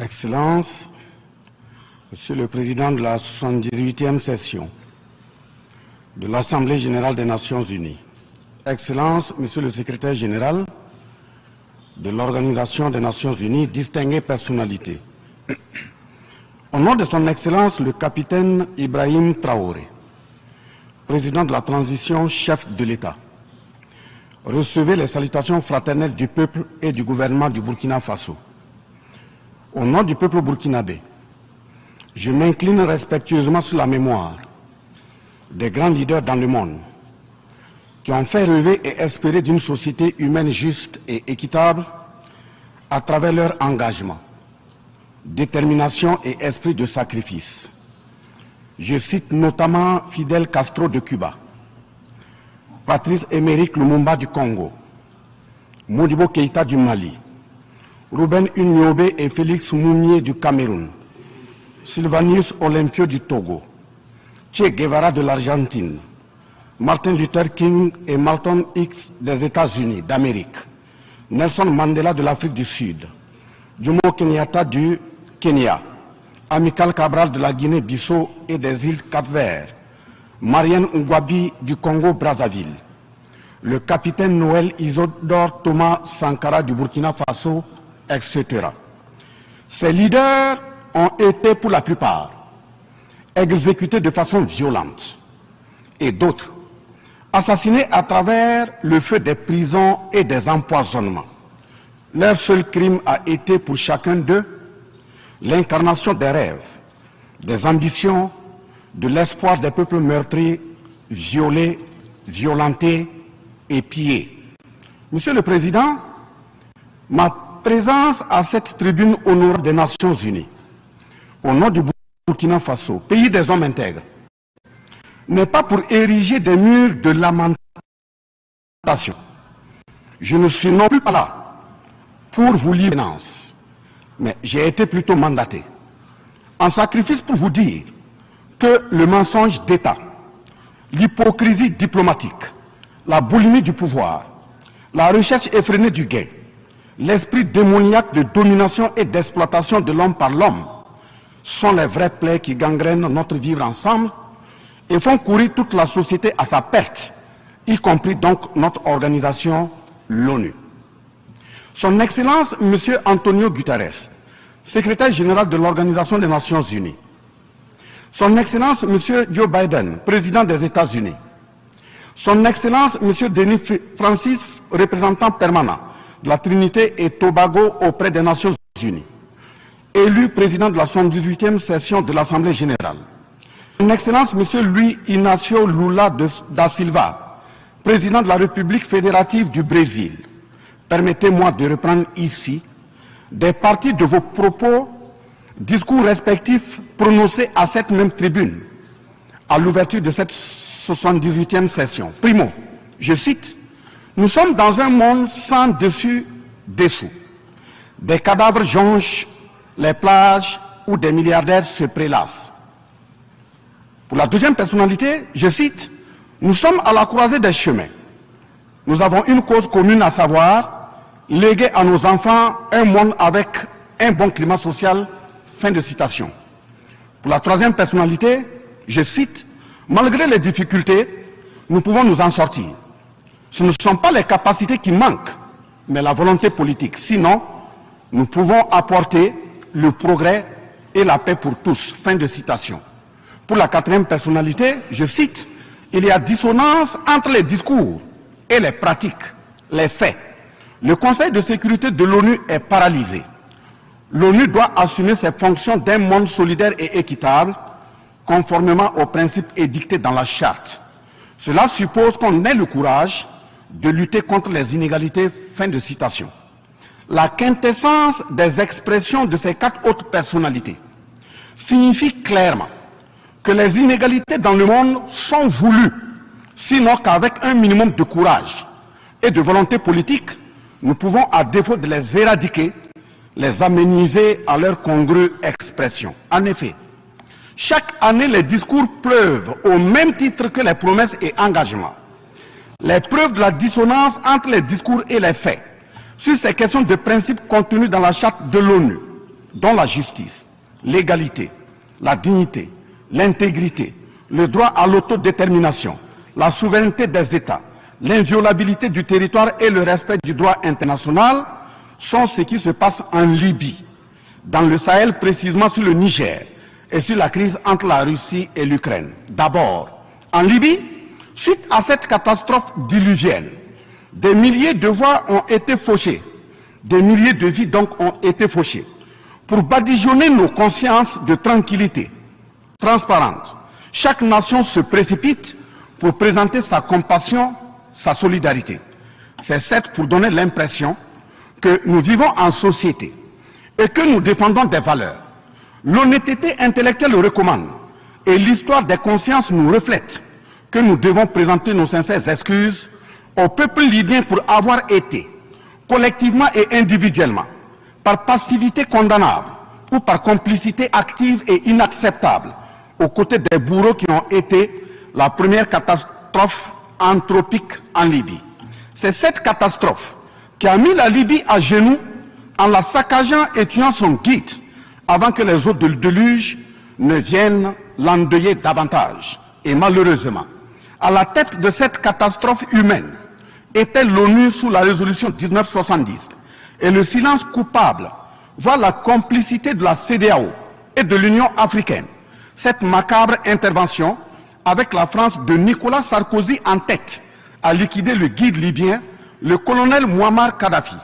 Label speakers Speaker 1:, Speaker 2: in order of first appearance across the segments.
Speaker 1: Excellences, Monsieur le Président de la 78e session de l'Assemblée générale des Nations unies, Excellences, Monsieur le Secrétaire général de l'Organisation des Nations unies, distinguées personnalités, au nom de son Excellence le capitaine Ibrahim Traoré, président de la transition, chef de l'État, recevez les salutations fraternelles du peuple et du gouvernement du Burkina Faso. Au nom du peuple burkinabé, je m'incline respectueusement sur la mémoire des grands leaders dans le monde qui ont fait rêver et espérer d'une société humaine juste et équitable à travers leur engagement, détermination et esprit de sacrifice. Je cite notamment Fidel Castro de Cuba, Patrice Émeric Lumumba du Congo, Modibo Keïta du Mali, Ruben Unyobé et Félix Mounier du Cameroun, Sylvanus Olympio du Togo, Che Guevara de l'Argentine, Martin Luther King et Malcolm X des États-Unis d'Amérique, Nelson Mandela de l'Afrique du Sud, Jomo Kenyatta du Kenya, Amilcar Cabral de la Guinée-Bissau et des îles Cap-Vert, Marianne Ngouabi du Congo-Brazzaville, le capitaine Noël Isidore Thomas Sankara du Burkina Faso, etc. Ces leaders ont été pour la plupart exécutés de façon violente et d'autres assassinés à travers le feu des prisons et des empoisonnements. Leur seul crime a été pour chacun d'eux l'incarnation des rêves, des ambitions, de l'espoir des peuples meurtris, violés, violentés et pillés. Monsieur le Président, ma présence à cette tribune honore des Nations Unies, au nom du Burkina Faso, pays des hommes intègres, n'est pas pour ériger des murs de lamentation. Je ne suis non plus pas là pour vous livrer, mais j'ai été plutôt mandaté en sacrifice pour vous dire que le mensonge d'État, l'hypocrisie diplomatique, la boulimie du pouvoir, la recherche effrénée du gain, l'esprit démoniaque de domination et d'exploitation de l'homme par l'homme sont les vrais plaies qui gangrènent notre vivre ensemble et font courir toute la société à sa perte, y compris donc notre organisation, l'ONU. Son Excellence, M. Antonio Guterres, secrétaire général de l'Organisation des Nations Unies, Son Excellence, M. Joe Biden, président des États-Unis, Son Excellence, M. Denis Francis, représentant permanent de la Trinité et Tobago auprès des Nations Unies, élu président de la 78e session de l'Assemblée générale, Son Excellence, M. Luis Inácio Lula da Silva, président de la République fédérative du Brésil, permettez-moi de reprendre ici des parties de vos propos, discours respectifs prononcés à cette même tribune, à l'ouverture de cette 78e session. Primo, je cite, « Nous sommes dans un monde sans dessus-dessous. Des cadavres jonchent les plages où des milliardaires se prélassent. » Pour la deuxième personnalité, je cite, « Nous sommes à la croisée des chemins. Nous avons une cause commune, à savoir léguer à nos enfants un monde avec un bon climat social. » Fin de citation. Pour la troisième personnalité, je cite, « Malgré les difficultés, nous pouvons nous en sortir. Ce ne sont pas les capacités qui manquent, mais la volonté politique. Sinon, nous pouvons apporter le progrès et la paix pour tous. » Fin de citation. Pour la quatrième personnalité, je cite, « Il y a dissonance entre les discours et les pratiques, les faits. Le Conseil de sécurité de l'ONU est paralysé. L'ONU doit assumer ses fonctions d'un monde solidaire et équitable, conformément aux principes édictés dans la charte. Cela suppose qu'on ait le courage de lutter contre les inégalités. » Fin de citation. La quintessence des expressions de ces quatre autres personnalités signifie clairement que les inégalités dans le monde sont voulues, sinon qu'avec un minimum de courage et de volonté politique, nous pouvons, à défaut de les éradiquer, les amenuiser à leur congrue expression. En effet, chaque année, les discours pleuvent au même titre que les promesses et engagements. Les preuves de la dissonance entre les discours et les faits sur ces questions de principe contenues dans la charte de l'ONU dont la justice, l'égalité, la dignité, l'intégrité, le droit à l'autodétermination, la souveraineté des États, l'inviolabilité du territoire et le respect du droit international sont ce qui se passe en Libye, dans le Sahel, précisément sur le Niger et sur la crise entre la Russie et l'Ukraine. D'abord, en Libye, suite à cette catastrophe diluvienne, des milliers de voix ont été fauchées, des milliers de vies donc ont été fauchées. Pour badigeonner nos consciences de tranquillité transparente, chaque nation se précipite pour présenter sa compassion, sa solidarité. C'est certes pour donner l'impression que nous vivons en société et que nous défendons des valeurs. L'honnêteté intellectuelle le recommande et l'histoire des consciences nous reflète que nous devons présenter nos sincères excuses au peuple libyen pour avoir été, collectivement et individuellement, par passivité condamnable ou par complicité active et inacceptable, aux côtés des bourreaux qui ont été la première catastrophe anthropique en Libye. C'est cette catastrophe qui a mis la Libye à genoux en la saccageant et tuant son guide avant que les eaux de déluge ne viennent l'endeuiller davantage. Et malheureusement, à la tête de cette catastrophe humaine était l'ONU sous la résolution 1970. Et le silence coupable voit la complicité de la CEDEAO et de l'Union africaine. Cette macabre intervention, avec la France de Nicolas Sarkozy en tête, a liquidé le guide libyen, le colonel Muammar Kadhafi,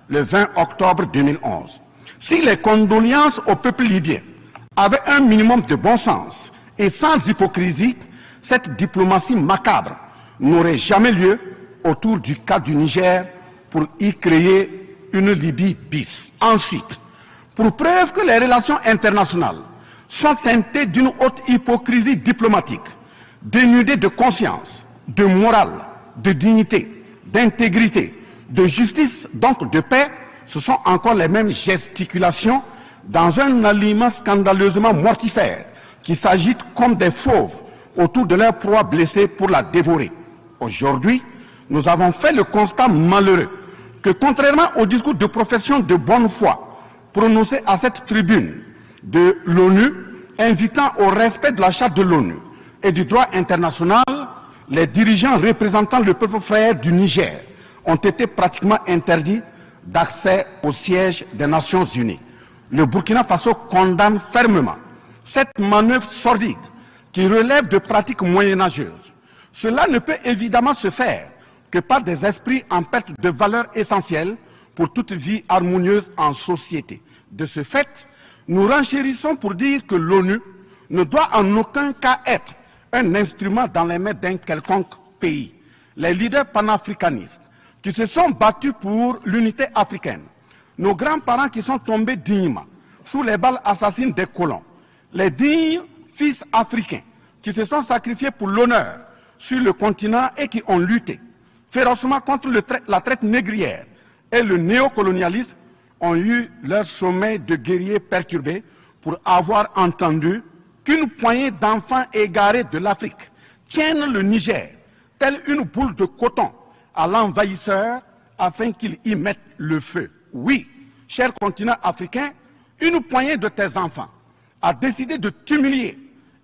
Speaker 1: le 20 octobre 2011. Si les condoléances au peuple libyen avaient un minimum de bon sens et sans hypocrisie, cette diplomatie macabre n'aurait jamais lieu autour du cas du Niger pour y créer une Libye bis. Ensuite, pour preuve que les relations internationales sont teintées d'une haute hypocrisie diplomatique, dénudées de conscience, de morale, de dignité, d'intégrité, de justice, donc de paix, ce sont encore les mêmes gesticulations dans un aliment scandaleusement mortifère qui s'agitent comme des fauves autour de leur proie blessée pour la dévorer. Aujourd'hui, nous avons fait le constat malheureux que contrairement au discours de profession de bonne foi prononcé à cette tribune de l'ONU, invitant au respect de la charte de l'ONU et du droit international, les dirigeants représentant le peuple frère du Niger ont été pratiquement interdits d'accès au siège des Nations Unies. Le Burkina Faso condamne fermement cette manœuvre sordide qui relève de pratiques moyenâgeuses. Cela ne peut évidemment se faire que par des esprits en perte de valeurs essentielles pour toute vie harmonieuse en société. De ce fait, nous renchérissons pour dire que l'ONU ne doit en aucun cas être un instrument dans les mains d'un quelconque pays. Les leaders panafricanistes qui se sont battus pour l'unité africaine, nos grands-parents qui sont tombés dignement sous les balles assassines des colons, les dignes fils africains qui se sont sacrifiés pour l'honneur sur le continent et qui ont lutté férocement contre la traite négrière et le néocolonialisme, ont eu leur sommeil de guerriers perturbé pour avoir entendu qu'une poignée d'enfants égarés de l'Afrique tiennent le Niger, telle une boule de coton, à l'envahisseur afin qu'il y mette le feu. Oui, cher continent africain, une poignée de tes enfants a décidé de t'humilier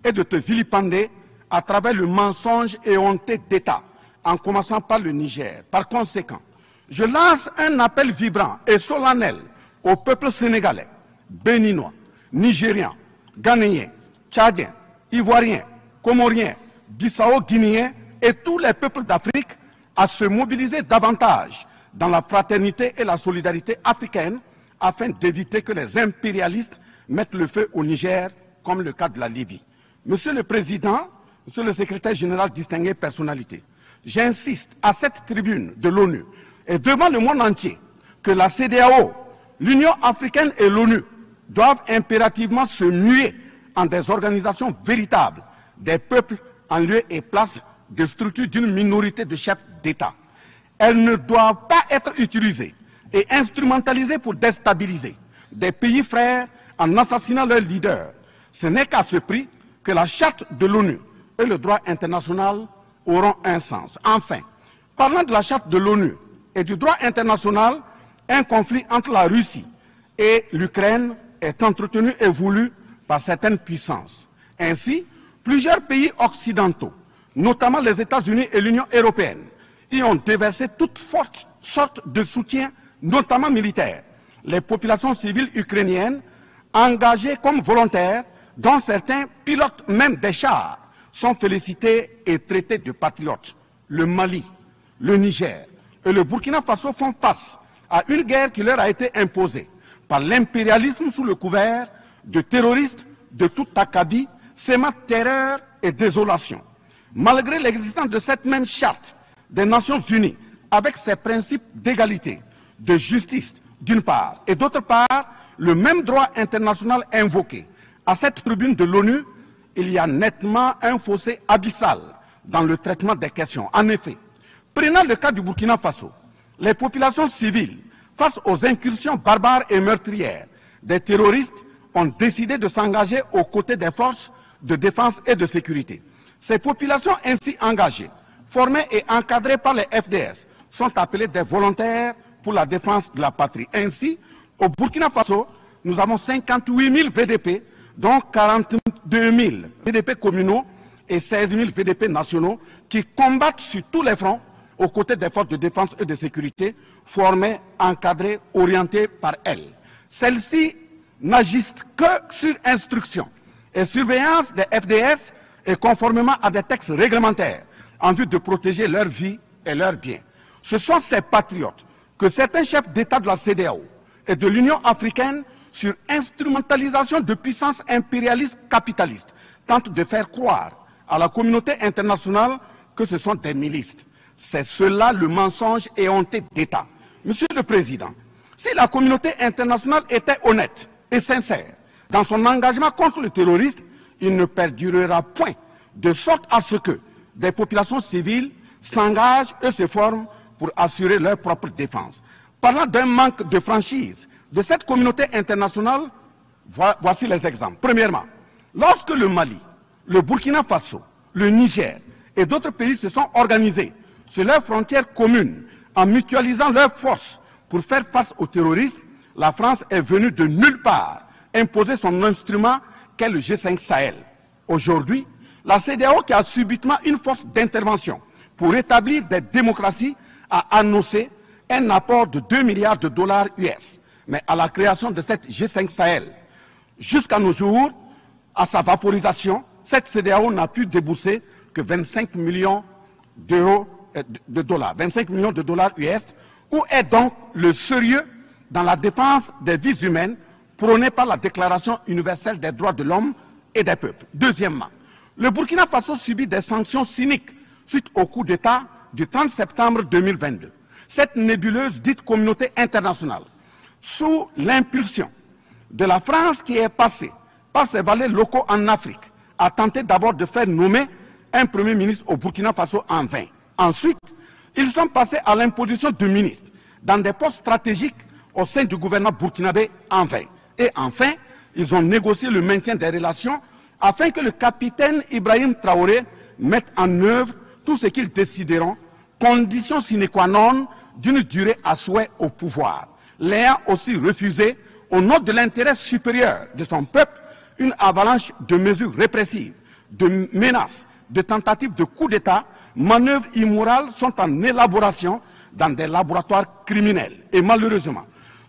Speaker 1: et de te vilipender à travers le mensonge éhonté d'État, en commençant par le Niger. Par conséquent, je lance un appel vibrant et solennel au peuple sénégalais, béninois, nigérien, ghanéen, tchadien, ivoirien, comorien, bissau-guinéen et tous les peuples d'Afrique à se mobiliser davantage dans la fraternité et la solidarité africaine afin d'éviter que les impérialistes mettent le feu au Niger, comme le cas de la Libye. Monsieur le Président, Monsieur le Secrétaire général, distingué personnalité, j'insiste à cette tribune de l'ONU et devant le monde entier que la CEDEAO, l'Union africaine et l'ONU doivent impérativement se muer en des organisations véritables des peuples en lieu et place de structures d'une minorité de chefs d'État. Elles ne doivent pas être utilisées et instrumentalisées pour déstabiliser des pays frères en assassinant leurs leaders. Ce n'est qu'à ce prix que la charte de l'ONU et le droit international auront un sens. Enfin, parlant de la charte de l'ONU et du droit international, un conflit entre la Russie et l'Ukraine est est entretenu et voulu par certaines puissances. Ainsi, plusieurs pays occidentaux, notamment les États-Unis et l'Union européenne, y ont déversé toute sorte de soutien, notamment militaire. Les populations civiles ukrainiennes, engagées comme volontaires, dont certains pilotent même des chars, sont félicités et traités de patriotes. Le Mali, le Niger et le Burkina Faso font face à une guerre qui leur a été imposée par l'impérialisme sous le couvert de terroristes de tout acabit, sémant terreur et désolation. Malgré l'existence de cette même charte des Nations Unies, avec ses principes d'égalité, de justice d'une part, et d'autre part, le même droit international invoqué. À cette tribune de l'ONU, il y a nettement un fossé abyssal dans le traitement des questions. En effet, prenant le cas du Burkina Faso, les populations civiles, face aux incursions barbares et meurtrières des terroristes, ont décidé de s'engager aux côtés des forces de défense et de sécurité. Ces populations ainsi engagées, formées et encadrées par les FDS, sont appelées des volontaires pour la défense de la patrie. Ainsi, au Burkina Faso, nous avons 58 000 VDP, dont 42 000 VDP communaux et 16 000 VDP nationaux, qui combattent sur tous les fronts aux côtés des forces de défense et de sécurité, formées, encadrées, orientées par elles. Celles-ci n'agissent que sur instruction et surveillance des FDS et conformément à des textes réglementaires en vue de protéger leur vie et leurs biens. Ce sont ces patriotes que certains chefs d'État de la CEDEAO et de l'Union africaine, sur instrumentalisation de puissances impérialistes capitalistes, tentent de faire croire à la communauté internationale que ce sont des milices. C'est cela le mensonge éhonté d'État. Monsieur le Président, si la communauté internationale était honnête et sincère dans son engagement contre le terrorisme, il ne perdurera point, de sorte à ce que des populations civiles s'engagent et se forment pour assurer leur propre défense. Parlant d'un manque de franchise de cette communauté internationale, voici les exemples. Premièrement, lorsque le Mali, le Burkina Faso, le Niger et d'autres pays se sont organisés sur leurs frontières communes en mutualisant leurs forces pour faire face au terrorisme, la France est venue de nulle part imposer son instrument qu'est le G5 Sahel. Aujourd'hui, la CEDEAO, qui a subitement une force d'intervention pour rétablir des démocraties, a annoncé un apport de 2 milliards de dollars US. Mais à la création de cette G5 Sahel, jusqu'à nos jours, à sa vaporisation, cette CEDEAO n'a pu débourser que 25 millions d'euros de dollars, 25 millions de dollars US. Où est donc le sérieux dans la défense des vies humaines prônée par la Déclaration universelle des droits de l'homme et des peuples? Deuxièmement, le Burkina Faso subit des sanctions cyniques suite au coup d'État du 30 septembre 2022. Cette nébuleuse dite communauté internationale, sous l'impulsion de la France qui est passée par ses valets locaux en Afrique, a tenté d'abord de faire nommer un Premier ministre au Burkina Faso en vain. Ensuite, ils sont passés à l'imposition de ministres dans des postes stratégiques au sein du gouvernement burkinabé en vain. Et enfin, ils ont négocié le maintien des relations afin que le capitaine Ibrahim Traoré mette en œuvre tout ce qu'ils décideront, condition sine qua non d'une durée à souhait au pouvoir. L'ayant aussi refusé, au nom de l'intérêt supérieur de son peuple, une avalanche de mesures répressives, de menaces, de tentatives de coup d'État, manœuvres immorales sont en élaboration dans des laboratoires criminels. Et malheureusement,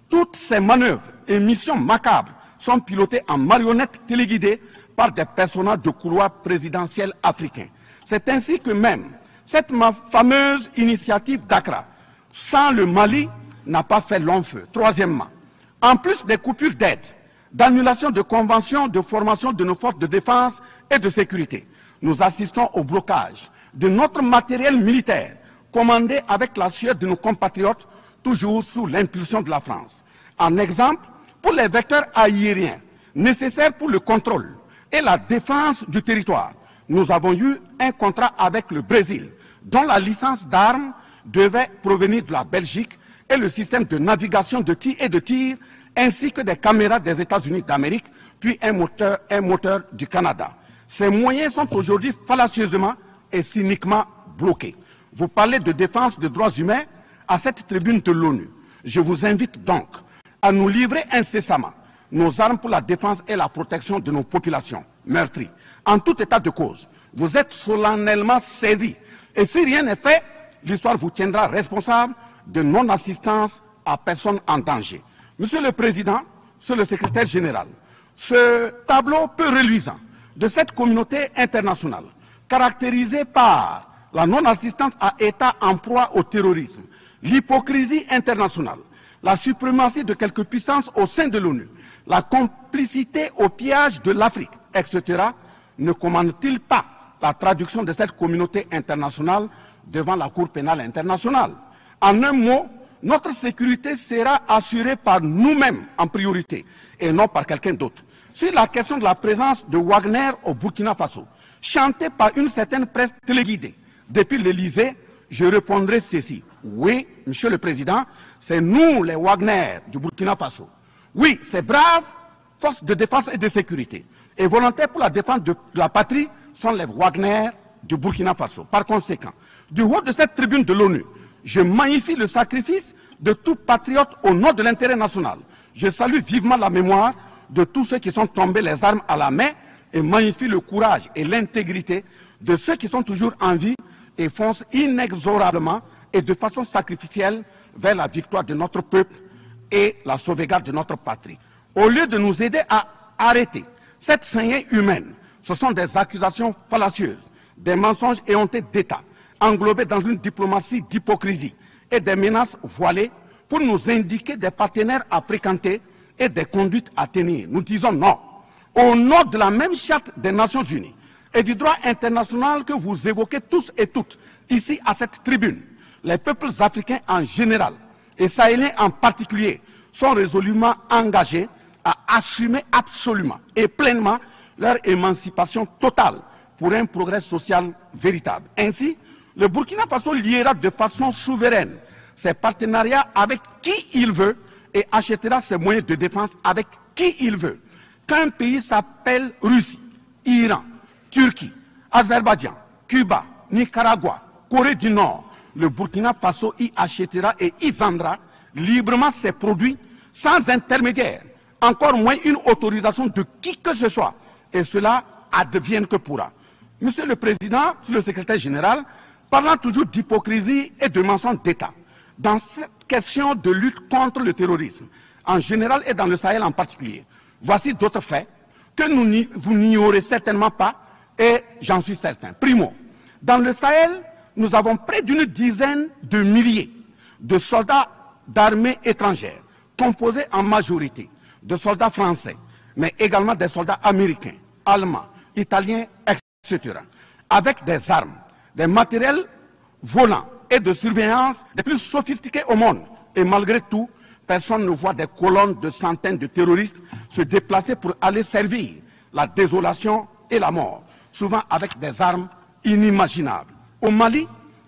Speaker 1: toutes ces manœuvres et missions macabres sont pilotées en marionnettes téléguidées par des personnages de couloir présidentiel africains. C'est ainsi que même cette fameuse initiative d'Accra, sans le Mali, n'a pas fait long feu. Troisièmement, en plus des coupures d'aide, d'annulation de conventions de formation de nos forces de défense et de sécurité, nous assistons au blocage de notre matériel militaire, commandé avec la sueur de nos compatriotes, toujours sous l'impulsion de la France. En exemple, pour les vecteurs aériens nécessaires pour le contrôle et la défense du territoire, nous avons eu un contrat avec le Brésil, dont la licence d'armes devait provenir de la Belgique, et le système de navigation de tir ainsi que des caméras des États-Unis d'Amérique, puis un moteur du Canada. Ces moyens sont aujourd'hui fallacieusement et cyniquement bloqués. Vous parlez de défense des droits humains à cette tribune de l'ONU. Je vous invite donc à nous livrer incessamment nos armes pour la défense et la protection de nos populations meurtries. En tout état de cause, vous êtes solennellement saisis. Et si rien n'est fait, l'histoire vous tiendra responsable de non-assistance à personne en danger. Monsieur le Président, Monsieur le Secrétaire général, ce tableau peu reluisant de cette communauté internationale, caractérisée par la non-assistance à États en proie au terrorisme, l'hypocrisie internationale, la suprématie de quelques puissances au sein de l'ONU, la complicité au pillage de l'Afrique, etc., ne commande-t-il pas la traduction de cette communauté internationale devant la Cour pénale internationale? En un mot, notre sécurité sera assurée par nous-mêmes en priorité et non par quelqu'un d'autre. Sur la question de la présence de Wagner au Burkina Faso, chantée par une certaine presse téléguidée depuis l'Élysée, je répondrai ceci. Oui, Monsieur le Président, c'est nous les Wagner du Burkina Faso. Oui, ces braves forces de défense et de sécurité et volontaires pour la défense de la patrie sont les Wagner du Burkina Faso. Par conséquent, du haut de cette tribune de l'ONU, je magnifie le sacrifice de tout patriote au nom de l'intérêt national. Je salue vivement la mémoire de tous ceux qui sont tombés les armes à la main et magnifie le courage et l'intégrité de ceux qui sont toujours en vie et foncent inexorablement et de façon sacrificielle vers la victoire de notre peuple et la sauvegarde de notre patrie. Au lieu de nous aider à arrêter cette saignée humaine, ce sont des accusations fallacieuses, des mensonges éhontés d'État, englobés dans une diplomatie d'hypocrisie et des menaces voilées pour nous indiquer des partenaires à fréquenter et des conduites à tenir. Nous disons non. Au nom de la même charte des Nations Unies et du droit international que vous évoquez tous et toutes ici à cette tribune, les peuples africains en général et sahéliens en particulier sont résolument engagés à assumer absolument et pleinement leur émancipation totale pour un progrès social véritable. Ainsi, le Burkina Faso liera de façon souveraine ses partenariats avec qui il veut et achètera ses moyens de défense avec qui il veut. Qu'un pays s'appelle Russie, Iran, Turquie, Azerbaïdjan, Cuba, Nicaragua, Corée du Nord, le Burkina Faso y achètera et y vendra librement ses produits sans intermédiaire, encore moins une autorisation de qui que ce soit. Et cela advienne que pourra. Monsieur le Président, Monsieur le Secrétaire général, parlant toujours d'hypocrisie et de mensonges d'État, dans cette question de lutte contre le terrorisme, en général et dans le Sahel en particulier, voici d'autres faits que vous n'ignorez certainement pas et j'en suis certain. Primo, dans le Sahel, nous avons près d'une dizaine de milliers de soldats d'armées étrangères, composés en majorité de soldats français, mais également des soldats américains, allemands, italiens, etc., avec des armes, des matériels volants et de surveillance les plus sophistiqués au monde. Et malgré tout, personne ne voit des colonnes de centaines de terroristes se déplacer pour aller servir la désolation et la mort, souvent avec des armes inimaginables. Au Mali,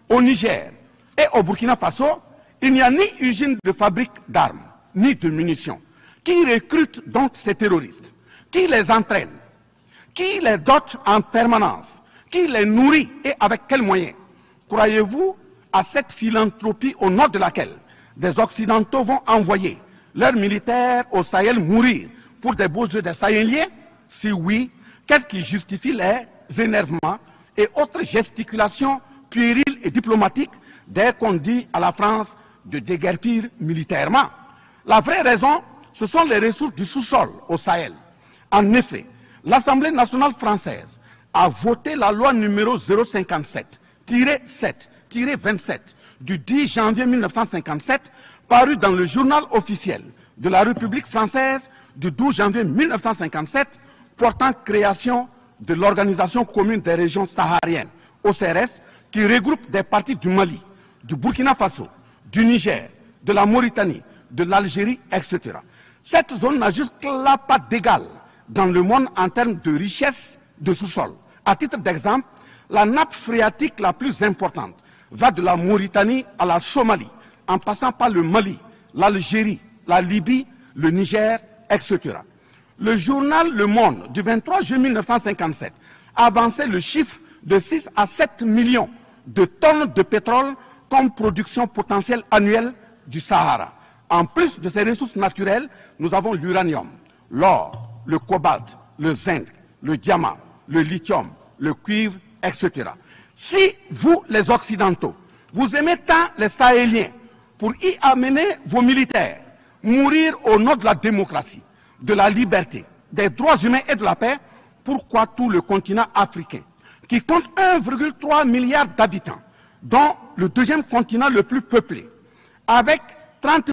Speaker 1: au Niger et au Burkina Faso, il n'y a ni usine de fabrique d'armes, ni de munitions. Qui recrute donc ces terroristes? Qui les entraîne? Qui les dote en permanence? Qui les nourrit et avec quels moyens? Croyez-vous à cette philanthropie au nom de laquelle des Occidentaux vont envoyer leurs militaires au Sahel mourir pour des beaux yeux des Sahéliens? Si oui, qu'est-ce qui justifie les énervements et autres gesticulations puériles et diplomatiques dès qu'on dit à la France de déguerpir militairement? La vraie raison, ce sont les ressources du sous-sol au Sahel. En effet, l'Assemblée nationale française a voté la loi numéro 057-7-27 du 10 janvier 1957, parue dans le journal officiel de la République française du 12 janvier 1957, portant création de l'Organisation commune des régions sahariennes, OCRS, qui regroupe des parties du Mali, du Burkina Faso, du Niger, de la Mauritanie, de l'Algérie, etc. Cette zone n'a jusque-là pas d'égal dans le monde en termes de richesse de sous-sol. À titre d'exemple, la nappe phréatique la plus importante va de la Mauritanie à la Somalie, en passant par le Mali, l'Algérie, la Libye, le Niger, etc. Le journal Le Monde du 23 juin 1957 avançait le chiffre de 6 à 7 millions de tonnes de pétrole comme production potentielle annuelle du Sahara. En plus de ces ressources naturelles, nous avons l'uranium, l'or, le cobalt, le zinc, le diamant, le lithium, le cuivre, etc. Si vous, les Occidentaux, vous aimez tant les Sahéliens pour y amener vos militaires, mourir au nom de la démocratie, de la liberté, des droits humains et de la paix, pourquoi tout le continent africain, qui compte 1,3 milliard d'habitants, dont le deuxième continent le plus peuplé, avec 30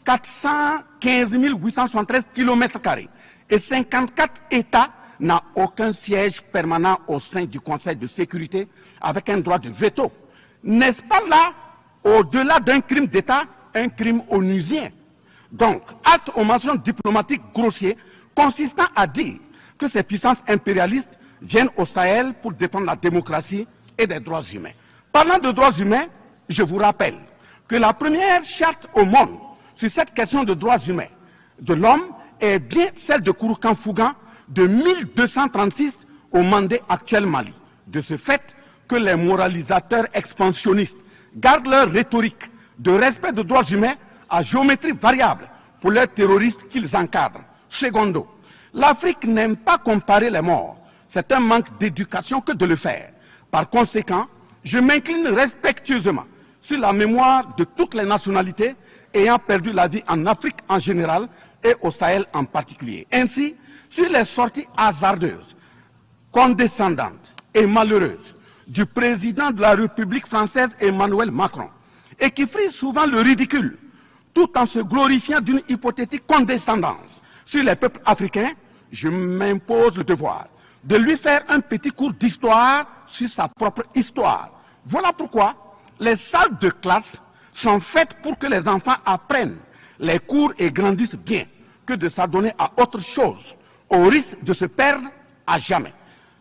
Speaker 1: 415 873 km² et 54 États, n'a aucun siège permanent au sein du Conseil de sécurité avec un droit de veto. N'est-ce pas là, au-delà d'un crime d'État, un crime onusien? Donc, acte aux mentions diplomatiques grossiers consistant à dire que ces puissances impérialistes viennent au Sahel pour défendre la démocratie et des droits humains. Parlant de droits humains, je vous rappelle que la première charte au monde sur cette question de droits humains de l'homme est bien celle de Kouroukan-Fougan de 1236 au Mandé actuel Mali. De ce fait que les moralisateurs expansionnistes gardent leur rhétorique de respect des droits humains à géométrie variable pour leurs terroristes qu'ils encadrent. Secondo, l'Afrique n'aime pas comparer les morts. C'est un manque d'éducation que de le faire. Par conséquent, je m'incline respectueusement sur la mémoire de toutes les nationalités ayant perdu la vie en Afrique en général et au Sahel en particulier. Ainsi, sur les sorties hasardeuses, condescendantes et malheureuses du président de la République française Emmanuel Macron, et qui frise souvent le ridicule, tout en se glorifiant d'une hypothétique condescendance sur les peuples africains, je m'impose le devoir de lui faire un petit cours d'histoire sur sa propre histoire. Voilà pourquoi les salles de classe sont faites pour que les enfants apprennent les cours et grandissent bien, que de s'adonner à autre chose, au risque de se perdre à jamais.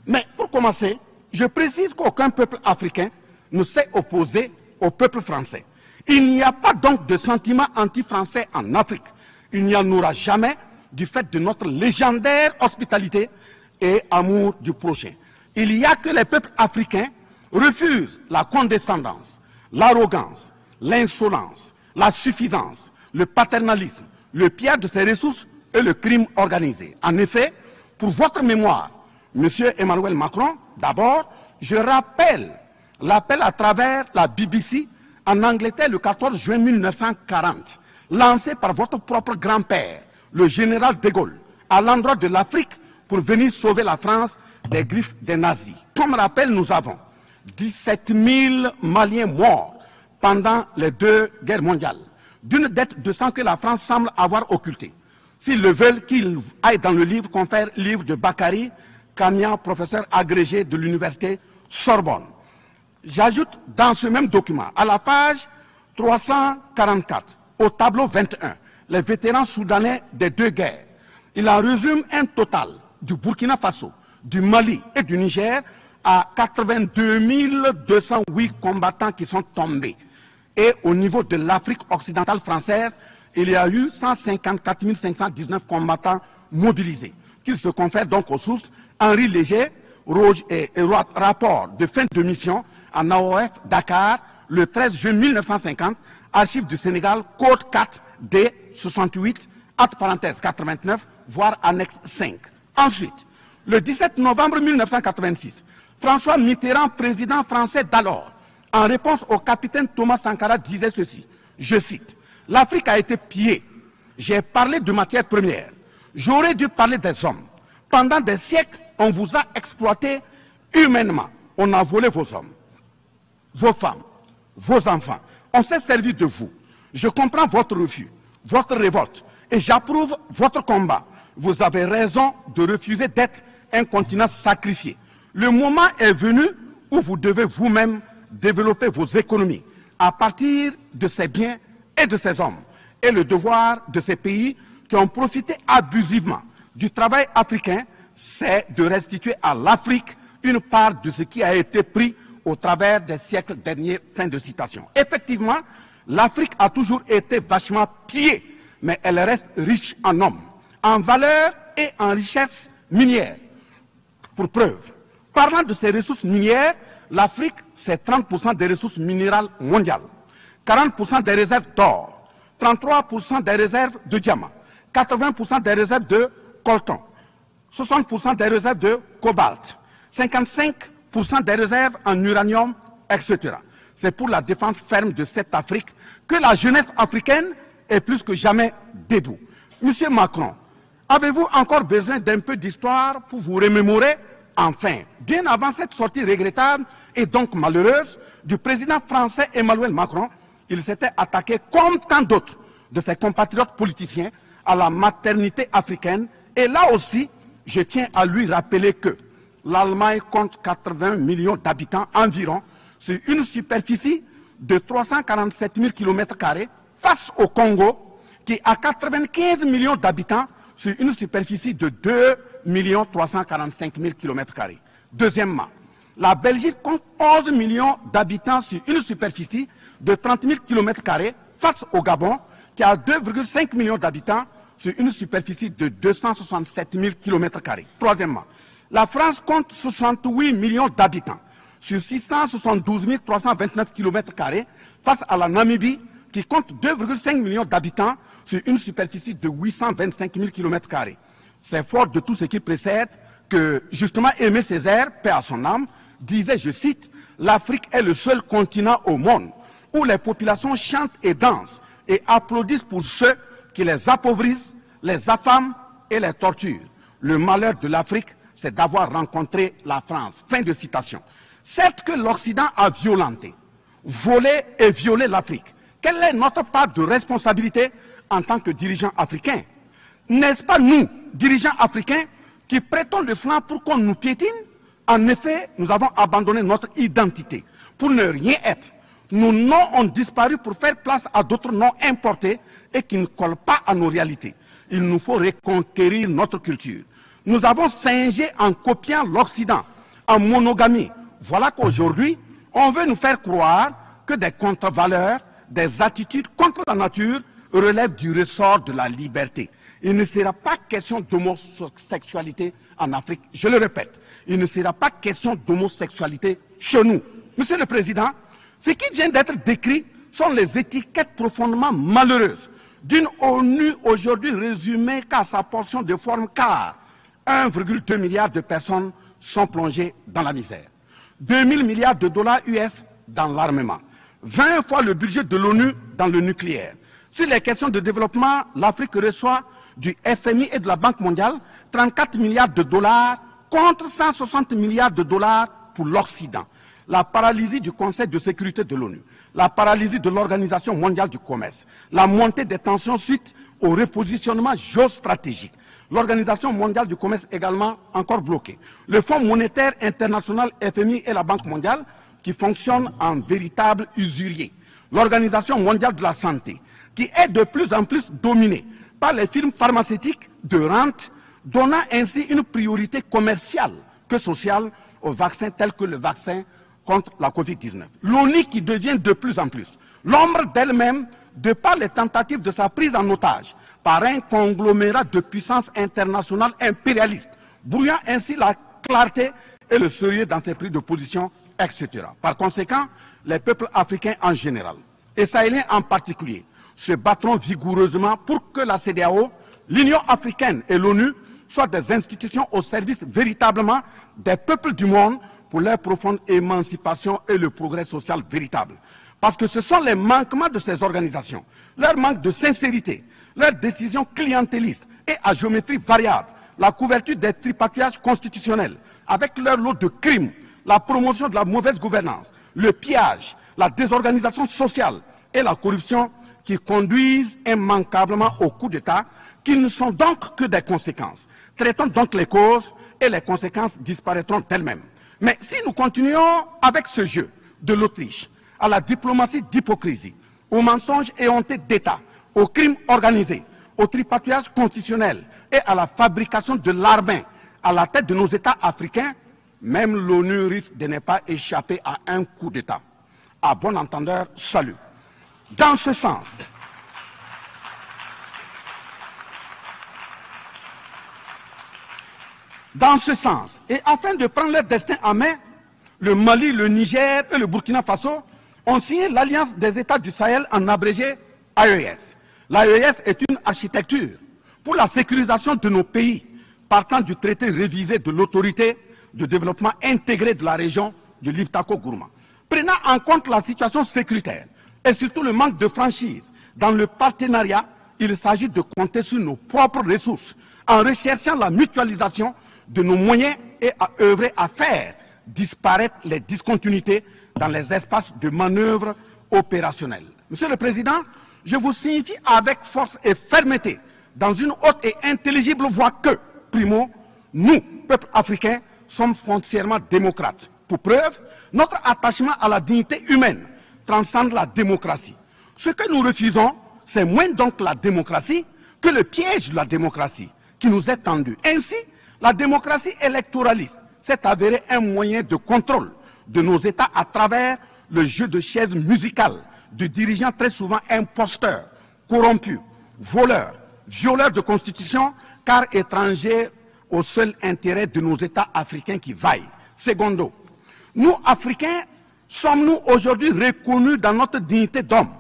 Speaker 1: Mais pour commencer, je précise qu'aucun peuple africain ne s'est opposé au peuple français. Il n'y a pas donc de sentiment anti-français en Afrique. Il n'y en aura jamais du fait de notre légendaire hospitalité et amour du prochain. Il y a que les peuples africains refusent la condescendance, l'arrogance, l'insolence, la suffisance, le paternalisme, le pillage de ses ressources et le crime organisé. En effet, pour votre mémoire, M. Emmanuel Macron, d'abord, je rappelle l'appel à travers la BBC en Angleterre le 14 juin 1940, lancé par votre propre grand-père, le général de Gaulle, à l'endroit de l'Afrique pour venir sauver la France des griffes des nazis. Comme rappel, nous avons 17 000 Maliens morts pendant les 2 guerres mondiales, d'une dette de sang que la France semble avoir occultée. S'ils le veulent, qu'ils aillent dans le livre, confère livre de Bakary Kania, professeur agrégé de l'université Sorbonne. J'ajoute dans ce même document, à la page 344, au tableau 21, les vétérans soudanais des 2 guerres. Il en résume un total du Burkina Faso, du Mali et du Niger à 82 208 combattants qui sont tombés. Et au niveau de l'Afrique occidentale française, il y a eu 154 519 combattants mobilisés, qui se confèrent donc aux sources Henri Léger, rapport de fin de mission en AOF Dakar, le 13 juin 1950, archives du Sénégal, code 4 D 68, acte parenthèse 89, voire annexe 5. Ensuite, le 17 novembre 1986, François Mitterrand, président français d'alors, en réponse au capitaine Thomas Sankara, disait ceci, je cite, « L'Afrique a été pillée. J'ai parlé de matières premières. J'aurais dû parler des hommes. Pendant des siècles, on vous a exploité humainement. On a volé vos hommes, vos femmes, vos enfants. On s'est servi de vous. Je comprends votre refus, votre révolte, et j'approuve votre combat. Vous avez raison de refuser d'être un continent sacrifié. Le moment est venu où vous devez vous-même développer vos économies à partir de ces biens et de ces hommes. Et le devoir de ces pays qui ont profité abusivement du travail africain, c'est de restituer à l'Afrique une part de ce qui a été pris au travers des siècles derniers. Fin de citation. Effectivement, l'Afrique a toujours été vachement pillée, mais elle reste riche en hommes, en valeur et en richesse minière. Pour preuve, parlant de ces ressources minières, l'Afrique, c'est 30% des ressources minérales mondiales, 40% des réserves d'or, 33% des réserves de diamants, 80% des réserves de coltan, 60% des réserves de cobalt, 55% des réserves en uranium, etc. C'est pour la défense ferme de cette Afrique que la jeunesse africaine est plus que jamais debout. Monsieur Macron, avez-vous encore besoin d'un peu d'histoire pour vous remémorer? Enfin, bien avant cette sortie regrettable et donc malheureuse du président français Emmanuel Macron, il s'était attaqué, comme tant d'autres de ses compatriotes politiciens, à la maternité africaine. Et là aussi, je tiens à lui rappeler que l'Allemagne compte 80 millions d'habitants environ sur une superficie de 347 000 km² face au Congo, qui a 95 millions d'habitants sur une superficie de 2 345 000 km². Deuxièmement, la Belgique compte 11 millions d'habitants sur une superficie de 30 000 km² face au Gabon, qui a 2,5 millions d'habitants sur une superficie de 267 000 km². Troisièmement, la France compte 68 millions d'habitants sur 672 329 km² face à la Namibie, qui compte 2,5 millions d'habitants sur une superficie de 825 000 km². C'est fort de tout ce qui précède que, justement, Aimé Césaire, paix à son âme, disait, je cite, « L'Afrique est le seul continent au monde où les populations chantent et dansent et applaudissent pour ceux qui les appauvrissent, les affament et les torturent. Le malheur de l'Afrique, c'est d'avoir rencontré la France. » Fin de citation. Certes que l'Occident a violenté, volé et violé l'Afrique. Quelle est notre part de responsabilité en tant que dirigeants africains? N'est-ce pas nous, dirigeants africains, qui prêtons le flanc pour qu'on nous piétine? En effet, nous avons abandonné notre identité pour ne rien être. Nos noms ont disparu pour faire place à d'autres noms importés et qui ne collent pas à nos réalités. Il nous faut reconquérir notre culture. Nous avons singé en copiant l'Occident, en monogamie. Voilà qu'aujourd'hui, on veut nous faire croire que des contre-valeurs, des attitudes contre la nature relèvent du ressort de la liberté. Il ne sera pas question d'homosexualité en Afrique. Je le répète, il ne sera pas question d'homosexualité chez nous. Monsieur le Président, ce qui vient d'être décrit sont les étiquettes profondément malheureuses d'une ONU aujourd'hui résumée qu'à sa portion de forme, car 1,2 milliard de personnes sont plongées dans la misère. 2 000 milliards de dollars US dans l'armement. 20 fois le budget de l'ONU dans le nucléaire. Sur les questions de développement, l'Afrique reçoit du FMI et de la Banque mondiale 34 milliards de dollars contre 160 milliards de dollars pour l'Occident. La paralysie du Conseil de sécurité de l'ONU, la paralysie de l'Organisation mondiale du commerce, la montée des tensions suite au repositionnement géostratégique. L'Organisation mondiale du commerce également encore bloquée. Le Fonds monétaire international FMI et la Banque mondiale qui fonctionnent en véritable usurier. L'Organisation mondiale de la santé qui est de plus en plus dominée par les firmes pharmaceutiques de rente, donnant ainsi une priorité commerciale que sociale aux vaccins tels que le vaccin contre la Covid-19. L'ONU qui devient de plus en plus l'ombre d'elle-même de par les tentatives de sa prise en otage par un conglomérat de puissances internationales impérialistes, brouillant ainsi la clarté et le sérieux dans ses prises de position, etc. Par conséquent, les peuples africains en général, et sahéliens en particulier, se battront vigoureusement pour que la CEDEAO, l'Union africaine et l'ONU soient des institutions au service véritablement des peuples du monde pour leur profonde émancipation et le progrès social véritable. Parce que ce sont les manquements de ces organisations, leur manque de sincérité, leurs décisions clientélistes et à géométrie variable, la couverture des tripatouillages constitutionnels avec leur lot de crimes, la promotion de la mauvaise gouvernance, le pillage, la désorganisation sociale et la corruption qui conduisent immanquablement au coup d'État, qui ne sont donc que des conséquences. Traitons donc les causes et les conséquences disparaîtront d'elles-mêmes. Mais si nous continuons avec ce jeu de l'Autriche, à la diplomatie d'hypocrisie, aux mensonges éhontés d'État, aux crimes organisés, au tripatouillage constitutionnel et à la fabrication de l'armée à la tête de nos États africains, même l'ONU risque de ne pas échapper à un coup d'État. À bon entendeur, salut. Dans ce sens, et afin de prendre leur destin en main, le Mali, le Niger et le Burkina Faso ont signé l'Alliance des États du Sahel en abrégé AES. L'AES est une architecture pour la sécurisation de nos pays, partant du traité révisé de l'autorité de développement intégré de la région du Liptako-Gourma. Prenant en compte la situation sécuritaire et surtout le manque de franchise dans le partenariat, il s'agit de compter sur nos propres ressources en recherchant la mutualisation de nos moyens et à œuvrer à faire disparaître les discontinuités dans les espaces de manœuvre opérationnels. Monsieur le Président, je vous signifie avec force et fermeté, dans une haute et intelligible voix que, primo, nous, peuple africain, sommes foncièrement démocrates. Pour preuve, notre attachement à la dignité humaine transcende la démocratie. Ce que nous refusons, c'est moins donc la démocratie que le piège de la démocratie qui nous est tendu. Ainsi, la démocratie électoraliste s'est avérée un moyen de contrôle de nos États à travers le jeu de chaises musicales de dirigeants très souvent imposteurs, corrompus, voleurs, violeurs de constitution, car étrangers au seul intérêt de nos États africains qui vaillent. Secondo, nous, Africains, sommes-nous aujourd'hui reconnus dans notre dignité d'homme,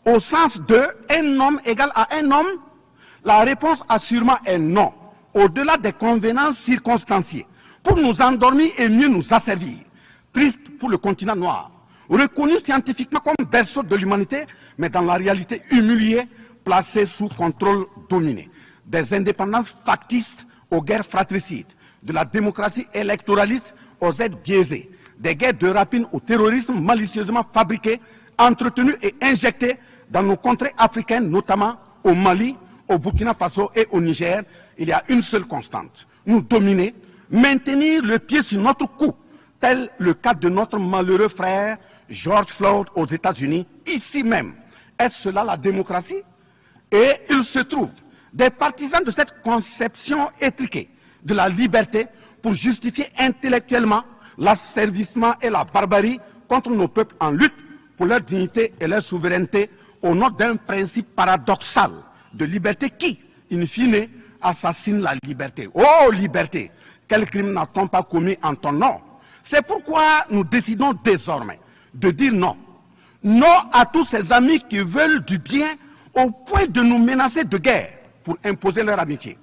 Speaker 1: au sens de un homme égal à un homme? La réponse assurément est non, au-delà des convenances circonstanciées, pour nous endormir et mieux nous asservir. Triste pour le continent noir, reconnu scientifiquement comme berceau de l'humanité, mais dans la réalité humilié, placé sous contrôle dominé. Des indépendances factices aux guerres fratricides, de la démocratie électoraliste aux aides biaisées, des guerres de rapine au terrorisme malicieusement fabriquées, entretenues et injectées dans nos contrées africaines, notamment au Mali, au Burkina Faso et au Niger. Il y a une seule constante: nous dominer, maintenir le pied sur notre cou, tel le cas de notre malheureux frère George Floyd aux États-Unis, ici même. Est-ce cela la démocratie? Et il se trouve des partisans de cette conception étriquée de la liberté pour justifier intellectuellement l'asservissement et la barbarie contre nos peuples en lutte pour leur dignité et leur souveraineté au nom d'un principe paradoxal de liberté qui, in fine, assassine la liberté. Oh liberté, quel crime n'a-t-on pas commis en ton nom? C'est pourquoi nous décidons désormais de dire non. Non à tous ces amis qui veulent du bien au point de nous menacer de guerre pour imposer leur amitié.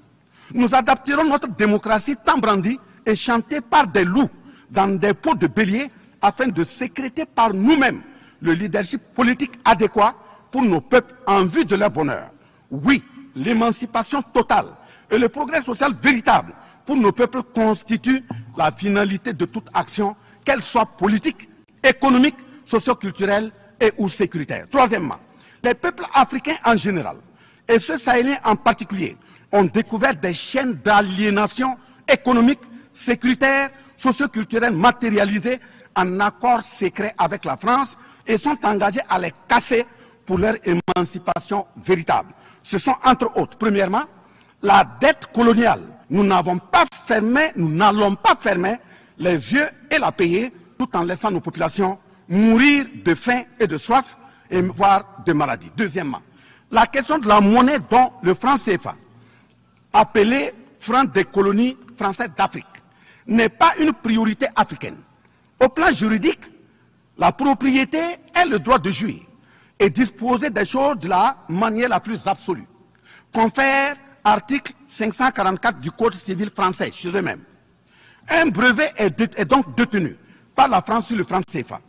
Speaker 1: Nous adapterons notre démocratie tant brandie et chantée par des loups dans des pots de bélier afin de sécréter par nous-mêmes le leadership politique adéquat pour nos peuples en vue de leur bonheur. Oui, l'émancipation totale et le progrès social véritable pour nos peuples constituent la finalité de toute action, qu'elle soit politique, économique, socio-culturelle et ou sécuritaire. Troisièmement, les peuples africains en général, et ceux sahéliens en particulier, ont découvert des chaînes d'aliénation économique, sécuritaire, socio-culturelle matérialisées en accord secret avec la France et sont engagés à les casser pour leur émancipation véritable. Ce sont entre autres, premièrement, la dette coloniale. Nous n'allons pas fermer les yeux et la payer tout en laissant nos populations mourir de faim et de soif et voire de maladie. Deuxièmement, la question de la monnaie dont le franc CFA, appelé franc des colonies françaises d'Afrique, n'est pas une priorité africaine. Au plan juridique, la propriété est le droit de jouir et disposer des choses de la manière la plus absolue. Confère article 544 du Code civil français chez eux-mêmes. Un brevet est donc détenu par la France sur le franc CFA.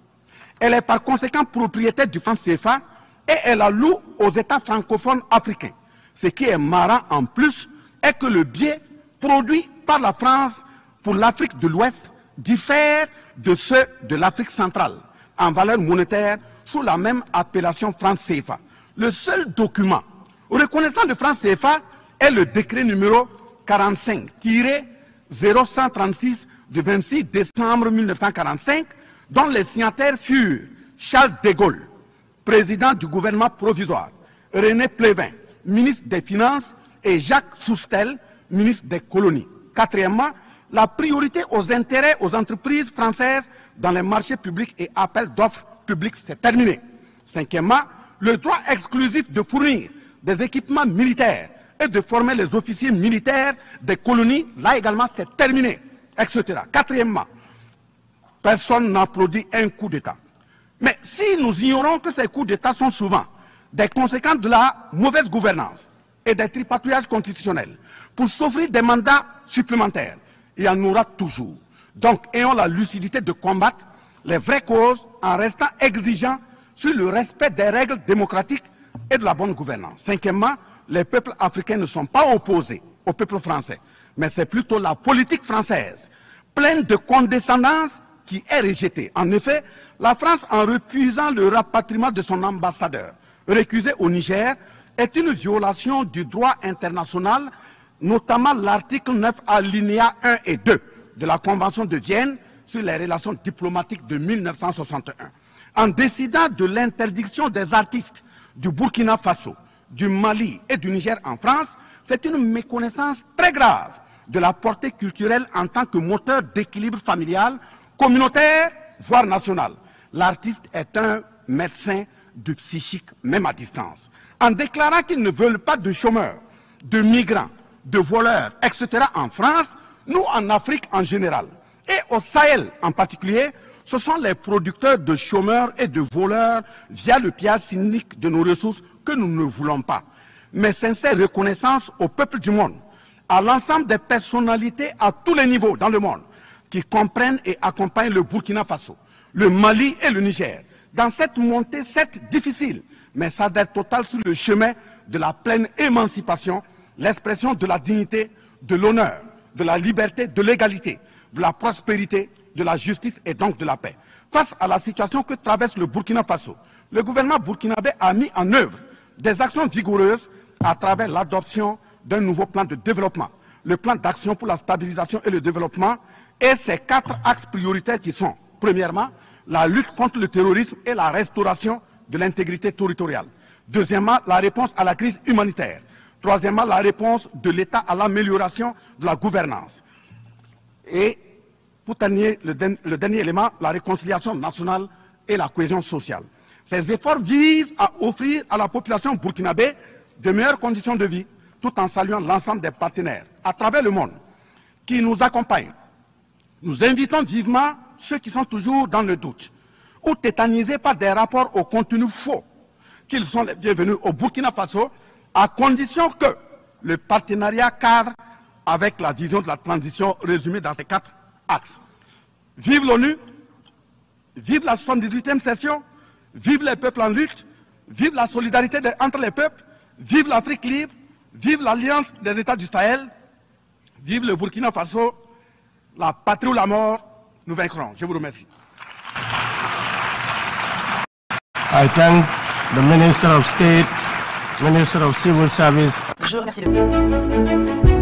Speaker 1: Elle est par conséquent propriétaire du franc CFA et elle la loue aux États francophones africains. Ce qui est marrant en plus est que le biais produit par la France pour l'Afrique de l'Ouest diffère de ceux de l'Afrique centrale en valeur monétaire sous la même appellation franc CFA. Le seul document reconnaissant le franc CFA est le décret numéro 45-0136 du 26 décembre 1945, dont les signataires furent Charles de Gaulle, président du gouvernement provisoire, René Plévin, ministre des Finances, et Jacques Soustel, ministre des Colonies. Quatrièmement, la priorité aux intérêts aux entreprises françaises dans les marchés publics et appels d'offres publics, c'est terminé. Cinquièmement, le droit exclusif de fournir des équipements militaires et de former les officiers militaires des colonies, là également c'est terminé, etc. Quatrièmement, personne n'applaudit un coup d'État. Mais si nous ignorons que ces coups d'État sont souvent des conséquences de la mauvaise gouvernance, et des tripatouillages constitutionnels pour s'offrir des mandats supplémentaires, il y en aura toujours. Donc, ayons la lucidité de combattre les vraies causes en restant exigeants sur le respect des règles démocratiques et de la bonne gouvernance. Cinquièmement, les peuples africains ne sont pas opposés au peuple français, mais c'est plutôt la politique française, pleine de condescendance, qui est rejetée. En effet, la France, en refusant le rapatriement de son ambassadeur récusé au Niger, est une violation du droit international, notamment l'article 9 alinéa 1 et 2 de la Convention de Vienne sur les relations diplomatiques de 1961. En décidant de l'interdiction des artistes du Burkina Faso, du Mali et du Niger en France, c'est une méconnaissance très grave de la portée culturelle en tant que moteur d'équilibre familial, communautaire, voire national. L'artiste est un médecin du psychique, même à distance. En déclarant qu'ils ne veulent pas de chômeurs, de migrants, de voleurs, etc. en France, nous en Afrique en général, et au Sahel en particulier, ce sont les producteurs de chômeurs et de voleurs via le pillage cynique de nos ressources que nous ne voulons pas. Mais sincère reconnaissance au peuple du monde, à l'ensemble des personnalités à tous les niveaux dans le monde qui comprennent et accompagnent le Burkina Faso, le Mali et le Niger dans cette montée, certes difficile, mais s'adhère totale sur le chemin de la pleine émancipation, l'expression de la dignité, de l'honneur, de la liberté, de l'égalité, de la prospérité, de la justice et donc de la paix. Face à la situation que traverse le Burkina Faso, le gouvernement burkinabé a mis en œuvre des actions vigoureuses à travers l'adoption d'un nouveau plan de développement, le plan d'action pour la stabilisation et le développement, et ses 4 axes prioritaires qui sont, premièrement, la lutte contre le terrorisme et la restauration de l'intégrité territoriale. Deuxièmement, la réponse à la crise humanitaire. Troisièmement, la réponse de l'État à l'amélioration de la gouvernance. Et pour terminer, le dernier élément, la réconciliation nationale et la cohésion sociale. Ces efforts visent à offrir à la population burkinabé de meilleures conditions de vie, tout en saluant l'ensemble des partenaires à travers le monde qui nous accompagnent. Nous invitons vivement ceux qui sont toujours dans le doute ou tétanisés par des rapports au contenu faux qu'ils sont les bienvenus au Burkina Faso, à condition que le partenariat cadre avec la vision de la transition résumée dans ces 4 axes. Vive l'ONU, vive la 78e session, vive les peuples en lutte, vive la solidarité entre les peuples, vive l'Afrique libre, vive l'Alliance des États du Sahel, vive le Burkina Faso, la patrie ou la mort, nous vaincrons. Je vous remercie.
Speaker 2: I thank the Minister of State, Minister of Civil Service.
Speaker 3: Je remercie le...